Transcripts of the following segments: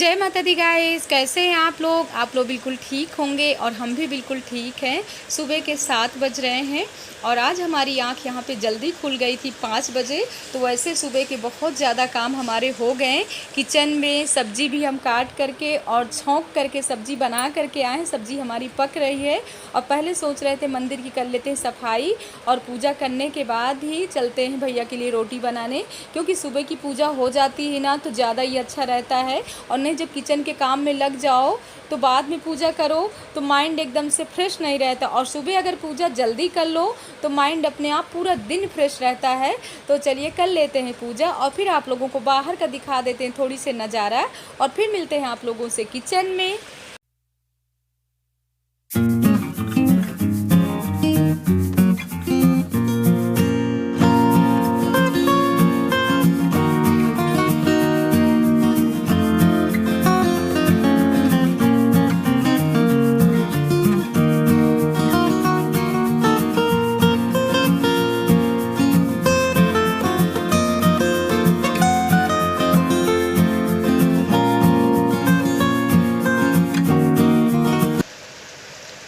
जय माता दी गाइस, कैसे हैं आप लोग? आप लोग बिल्कुल ठीक होंगे और हम भी बिल्कुल ठीक हैं। सुबह के 7 बज रहे हैं और आज हमारी आंख यहाँ पे जल्दी खुल गई थी 5 बजे। तो वैसे सुबह के बहुत ज़्यादा काम हमारे हो गए। किचन में सब्ज़ी भी हम काट करके और छौंक करके सब्ज़ी बना करके आए हैं। सब्ज़ी हमारी पक रही है और पहले सोच रहे थे मंदिर की कर लेते हैं सफाई और पूजा करने के बाद ही चलते हैं भैया के लिए रोटी बनाने, क्योंकि सुबह की पूजा हो जाती है ना तो ज़्यादा ही अच्छा रहता है। और नहीं, जब किचन के काम में लग जाओ तो बाद में पूजा करो तो माइंड एकदम से फ्रेश नहीं रहता, और सुबह अगर पूजा जल्दी कर लो तो माइंड अपने आप पूरा दिन फ्रेश रहता है। तो चलिए कर लेते हैं पूजा और फिर आप लोगों को बाहर का दिखा देते हैं थोड़ी सी नज़ारा, और फिर मिलते हैं आप लोगों से किचन में।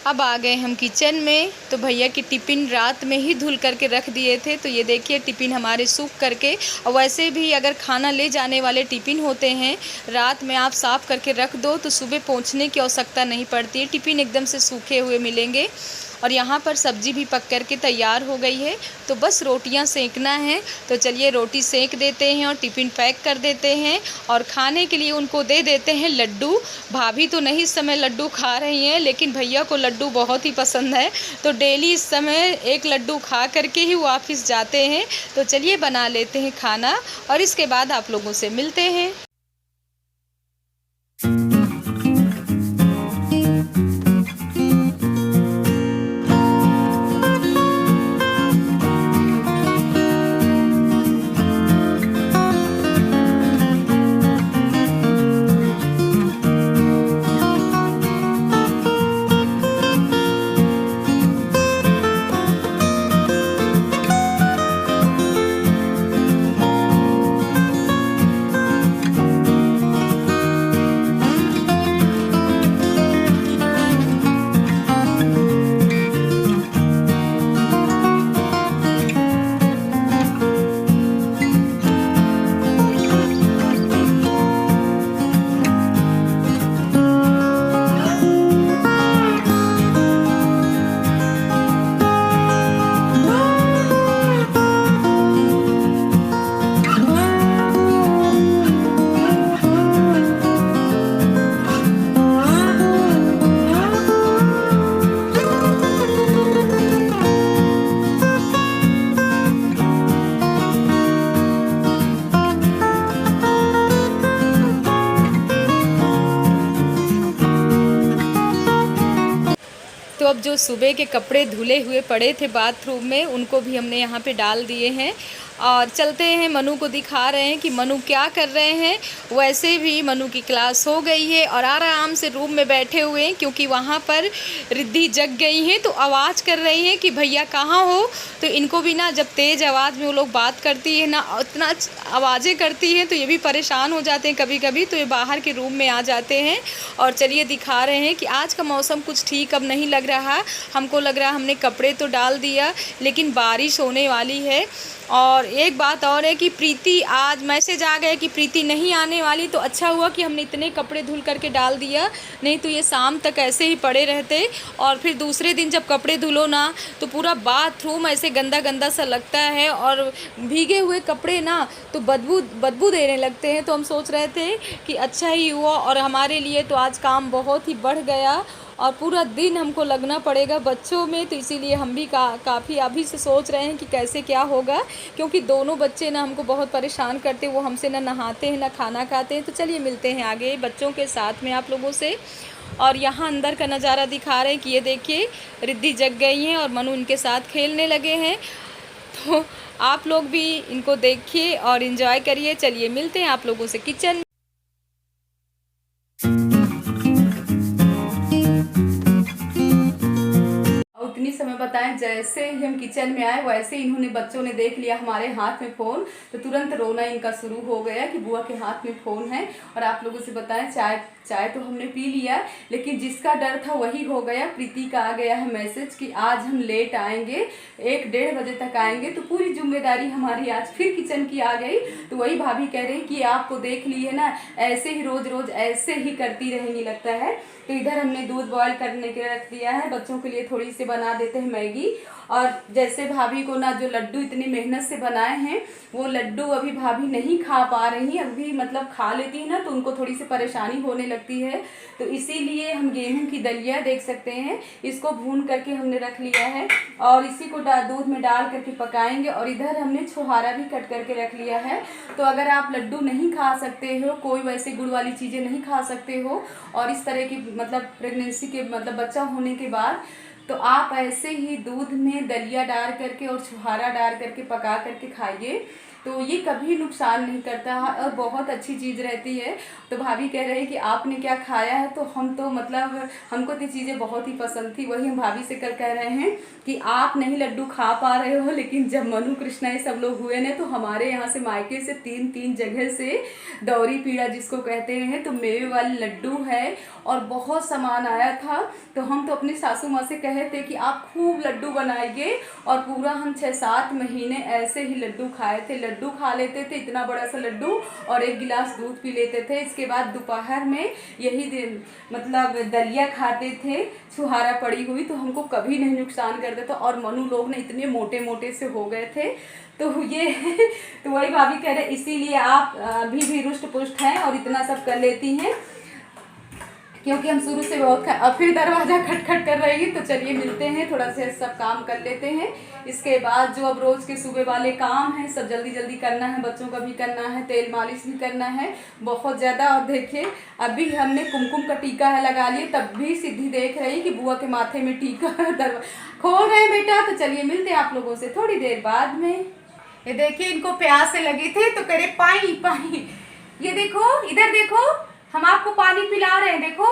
अब आ गए हम किचन में। तो भैया की टिफ़िन रात में ही धुल करके रख दिए थे, तो ये देखिए टिफ़िन हमारे सूख करके। और वैसे भी अगर खाना ले जाने वाले टिफ़िन होते हैं, रात में आप साफ़ करके रख दो तो सुबह पहुंचने की आवश्यकता नहीं पड़ती है, टिफ़िन एकदम से सूखे हुए मिलेंगे। और यहाँ पर सब्ज़ी भी पक करके तैयार हो गई है, तो बस रोटियाँ सेंकना है। तो चलिए रोटी सेंक देते हैं और टिफ़िन पैक कर देते हैं और खाने के लिए उनको दे देते हैं लड्डू। भाभी तो नहीं इस समय लड्डू खा रही हैं, लेकिन भैया को लड्डू बहुत ही पसंद है, तो डेली इस समय एक लड्डू खा करके ही वो ऑफिस जाते हैं। तो चलिए बना लेते हैं खाना और इसके बाद आप लोगों से मिलते हैं। तो अब जो सुबह के कपड़े धुले हुए पड़े थे बाथरूम में, उनको भी हमने यहाँ पे डाल दिए हैं और चलते हैं। मनु को दिखा रहे हैं कि मनु क्या कर रहे हैं। वैसे भी मनु की क्लास हो गई है और आराम से रूम में बैठे हुए हैं, क्योंकि वहाँ पर रिद्धि जग गई हैं तो आवाज़ कर रही हैं कि भैया कहाँ हो। तो इनको भी ना, जब तेज़ आवाज़ में वो लोग बात करती है ना, उतना आवाज़ें करती हैं तो ये भी परेशान हो जाते हैं कभी कभी, तो ये बाहर के रूम में आ जाते हैं। और चलिए दिखा रहे हैं कि आज का मौसम कुछ ठीक अब नहीं लग रहा। हमको लग रहा हमने कपड़े तो डाल दिया, लेकिन बारिश होने वाली है। और एक बात और है कि प्रीति, आज मैसेज आ गया कि प्रीति नहीं आने वाली, तो अच्छा हुआ कि हमने इतने कपड़े धुल करके डाल दिया, नहीं तो ये शाम तक ऐसे ही पड़े रहते। और फिर दूसरे दिन जब कपड़े धुलो ना तो पूरा बाथरूम ऐसे गंदा गंदा सा लगता है, और भीगे हुए कपड़े ना तो बदबू देने लगते हैं। तो हम सोच रहे थे कि अच्छा ही हुआ, और हमारे लिए तो आज काम बहुत ही बढ़ गया और पूरा दिन हमको लगना पड़ेगा बच्चों में। तो इसीलिए हम भी काफ़ी अभी से सोच रहे हैं कि कैसे क्या होगा, क्योंकि दोनों बच्चे ना हमको बहुत परेशान करते हैं। वो हमसे ना नहाते हैं ना खाना खाते हैं। तो चलिए मिलते हैं आगे बच्चों के साथ में आप लोगों से। और यहाँ अंदर का नज़ारा दिखा रहे हैं कि ये देखिए रिद्धि जग गई हैं और मनु इनके साथ खेलने लगे हैं। तो आप लोग भी इनको देखिए और इन्जॉय करिए। चलिए मिलते हैं आप लोगों से किचन। उतनी समय बताएं, जैसे ही हम किचन में आए वैसे ही इन्होंने बच्चों ने देख लिया हमारे हाथ में फ़ोन, तो तुरंत रोना इनका शुरू हो गया कि बुआ के हाथ में फ़ोन है। और आप लोगों से बताएं, चाय तो हमने पी लिया, लेकिन जिसका डर था वही हो गया। प्रीति का आ गया है मैसेज कि आज हम लेट आएंगे, 1-1:30 बजे तक आएंगे। तो पूरी जिम्मेदारी हमारी आज फिर किचन की आ गई। तो वही भाभी कह रही कि आपको देख ली है ना, ऐसे ही रोज़ रोज़ ऐसे ही करती रहेंगी लगता है। तो इधर हमने दूध बॉयल करने के लिए रख दिया है, बच्चों के लिए थोड़ी सी बना देते हैं मैगी। और जैसे भाभी को ना जो लड्डू इतनी मेहनत से बनाए हैं, वो लड्डू अभी भाभी नहीं खा पा रही, अभी मतलब खा लेती है ना तो उनको थोड़ी सी परेशानी होने लगती है। तो इसीलिए हम गेहूं की दलिया देख सकते हैं, इसको भून करके हमने रख लिया है और इसी को दूध में डाल करके पकाएंगे। और इधर हमने छुहारा भी कट करके रख लिया है। तो अगर आप लड्डू नहीं खा सकते हो, कोई वैसे गुड़ वाली चीज़ें नहीं खा सकते हो, और इस तरह की मतलब प्रेगनेंसी के मतलब बच्चा होने के बाद, तो आप ऐसे ही दूध में दलिया डाल करके और छुहारा डाल करके पका करके खाइए, तो ये कभी नुकसान नहीं करता और बहुत अच्छी चीज़ रहती है। तो भाभी कह रहे हैं कि आपने क्या खाया है, तो हम तो मतलब हमको तो चीज़ें बहुत ही पसंद थी। वही हम भाभी से कल कह रहे हैं कि आप नहीं लड्डू खा पा रहे हो, लेकिन जब मनु कृष्णा ये सब लोग हुए ने, तो हमारे यहाँ से मायके से 3 जगह से दौरी पीड़ा जिसको कहते हैं, तो मेवे वाले लड्डू है और बहुत सामान आया था। तो हम तो अपनी सासू माँ से कहे थे कि आप खूब लड्डू बनाइए, और पूरा हम 6-7 महीने ऐसे ही लड्डू खाए थे। लड्डू खा लेते थे, इतना बड़ा सा लड्डू, और 1 गिलास दूध पी लेते थे। इसके बाद दोपहर में यही दिन मतलब दलिया खाते थे, छुहारा पड़ी हुई, तो हमको कभी नहीं नुकसान करता था। और मनु लोग ने इतने मोटे मोटे से हो गए थे। तो ये तो वही भाभी कह रहे इसीलिए आप अभी भी रुष्ट पुष्ट हैं और इतना सब कर लेती हैं, क्योंकि हम शुरू से बहुत अब फिर दरवाज़ा खटखट कर रही है। तो चलिए मिलते हैं, थोड़ा सा सब काम कर लेते हैं। इसके बाद जो अब रोज़ के सुबह वाले काम हैं सब जल्दी जल्दी करना है, बच्चों का भी करना है, तेल मालिश भी करना है बहुत ज़्यादा। और देखिए अभी हमने कुमकुम का टीका है लगा लिए, तब भी सिद्धि देख रही कि बुआ के माथे में टीका खोल रहे हैं बेटा। तो चलिए मिलते हैं आप लोगों से थोड़ी देर बाद में। ये देखिए इनको प्यास से लगी थी तो करे पानी पानी, ये देखो इधर देखो, हम आपको पानी पिला रहे हैं, देखो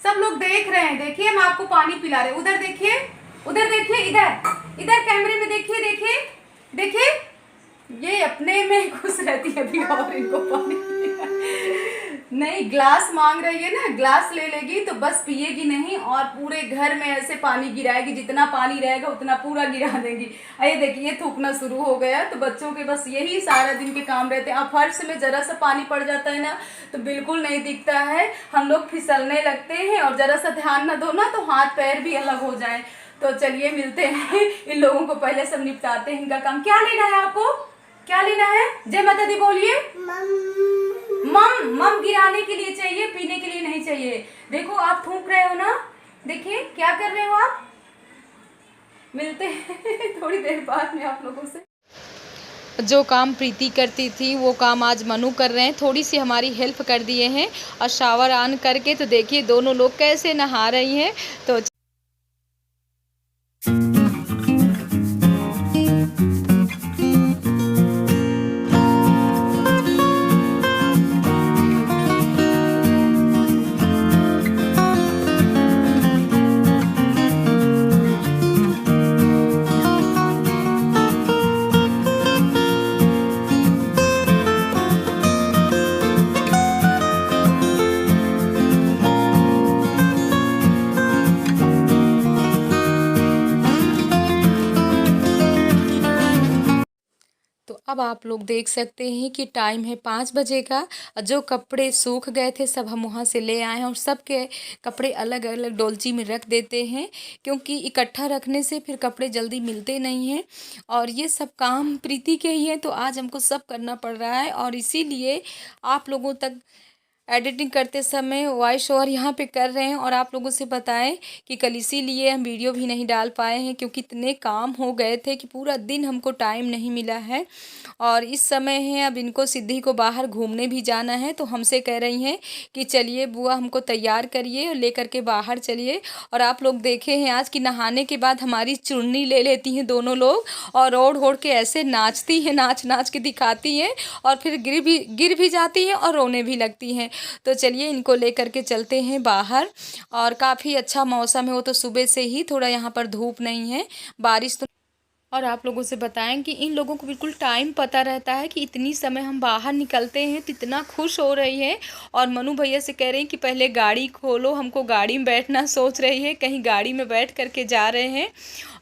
सब लोग देख रहे हैं। देखिए हम आपको पानी पिला रहे हैं, उधर देखिए, उधर देखिए, इधर इधर कैमरे में देखिए, देखिए देखिए, ये अपने में खुश रहती है अभी, और इनको पानी नहीं, ग्लास मांग रही है ना, ग्लास ले लेगी तो बस पिएगी नहीं, और पूरे घर में ऐसे पानी गिराएगी, जितना पानी रहेगा उतना पूरा गिरा देंगी। ये देखिए थूकना शुरू हो गया। तो बच्चों के बस यही सारा दिन के काम रहते हैं। अब फर्श में जरा सा पानी पड़ जाता है ना तो बिल्कुल नहीं दिखता है, हम लोग फिसलने लगते हैं, और जरा सा ध्यान न दो ना तो हाथ पैर भी अलग हो जाए। तो चलिए मिलते हैं, इन लोगों को पहले सब निपटाते हैं इनका काम। क्या लेना है आपको, क्या लेना है? जय माता दी बोलिए। मम गिराने के लिए चाहिए, पीने के लिए नहीं चाहिए। देखो आप थूक रहे हो ना, देखिए क्या कर रहे हो आप। मिलते हैं थोड़ी देर बाद में आप लोगों से। जो काम प्रीति करती थी वो काम आज मनु कर रहे हैं, थोड़ी सी हमारी हेल्प कर दिए हैं। और शावर ऑन करके तो देखिए दोनों लोग कैसे नहा रही हैं। तो अब आप लोग देख सकते हैं कि टाइम है 5 बजे का। जो कपड़े सूख गए थे सब हम वहाँ से ले आए हैं, और सब के कपड़े अलग अलग डोलची में रख देते हैं, क्योंकि इकट्ठा रखने से फिर कपड़े जल्दी मिलते नहीं हैं। और ये सब काम प्रीति के ही है, तो आज हमको सब करना पड़ रहा है। और इसीलिए आप लोगों तक एडिटिंग करते समय वॉइस ओवर यहाँ पे कर रहे हैं। और आप लोगों से बताएं कि कल इसीलिए हम वीडियो भी नहीं डाल पाए हैं, क्योंकि इतने काम हो गए थे कि पूरा दिन हमको टाइम नहीं मिला है। और इस समय है अब इनको सिद्धि को बाहर घूमने भी जाना है, तो हमसे कह रही हैं कि चलिए बुआ हमको तैयार करिए और लेकर के बाहर चलिए। और आप लोग देखे हैं आज कि नहाने के बाद हमारी चुन्नी ले लेती हैं दोनों लोग, और ओढ़ ओढ़ के ऐसे नाचती हैं, नाच नाच के दिखाती हैं, और फिर गिर भी जाती हैं और रोने भी लगती हैं। तो चलिए इनको लेकर के चलते हैं बाहर। और काफ़ी अच्छा मौसम है, वो तो सुबह से ही थोड़ा यहाँ पर धूप नहीं है, बारिश तो। और आप लोगों से बताएं कि इन लोगों को बिल्कुल टाइम पता रहता है कि इतनी समय हम बाहर निकलते हैं, तो इतना खुश हो रही है। और मनु भैया से कह रहे हैं कि पहले गाड़ी खोलो, हमको गाड़ी में बैठना सोच रही है, कहीं गाड़ी में बैठ करके जा रहे हैं।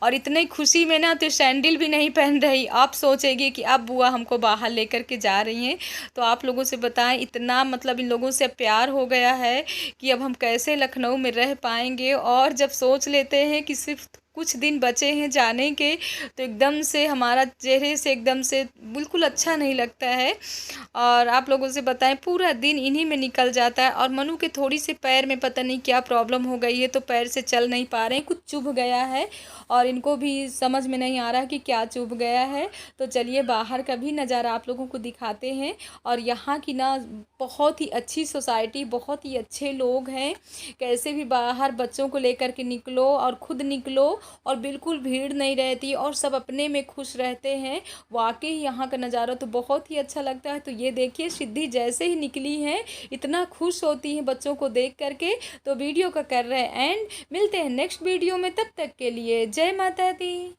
और इतनी खुशी में ना तो सैंडल भी नहीं पहन रही, आप सोचेगी कि अब बुआ हमको बाहर लेकर के जा रही हैं। तो आप लोगों से बताएं, इतना मतलब इन लोगों से प्यार हो गया है कि अब हम कैसे लखनऊ में रह पाएंगे। और जब सोच लेते हैं कि सिर्फ कुछ दिन बचे हैं जाने के, तो एकदम से हमारा चेहरे से एकदम से बिल्कुल अच्छा नहीं लगता है। और आप लोगों से बताएं, पूरा दिन इन्हीं में निकल जाता है। और मनु के थोड़ी सी पैर में पता नहीं क्या प्रॉब्लम हो गई है, तो पैर से चल नहीं पा रहे हैं, कुछ चुभ गया है। और इनको भी समझ में नहीं आ रहा कि क्या चुभ गया है। तो चलिए बाहर का भी नज़ारा आप लोगों को दिखाते हैं। और यहाँ की ना बहुत ही अच्छी सोसाइटी, बहुत ही अच्छे लोग हैं। कैसे भी बाहर बच्चों को लेकर के निकलो और खुद निकलो, और बिल्कुल भीड़ नहीं रहती, और सब अपने में खुश रहते हैं। वाकई यहाँ का नज़ारा तो बहुत ही अच्छा लगता है। तो ये देखिए, सिद्धि जैसे ही निकली हैं इतना खुश होती हैं बच्चों को देख करके। तो वीडियो का कर रहे हैं एंड, मिलते हैं नेक्स्ट वीडियो में, तब तक के लिए जय माता दी।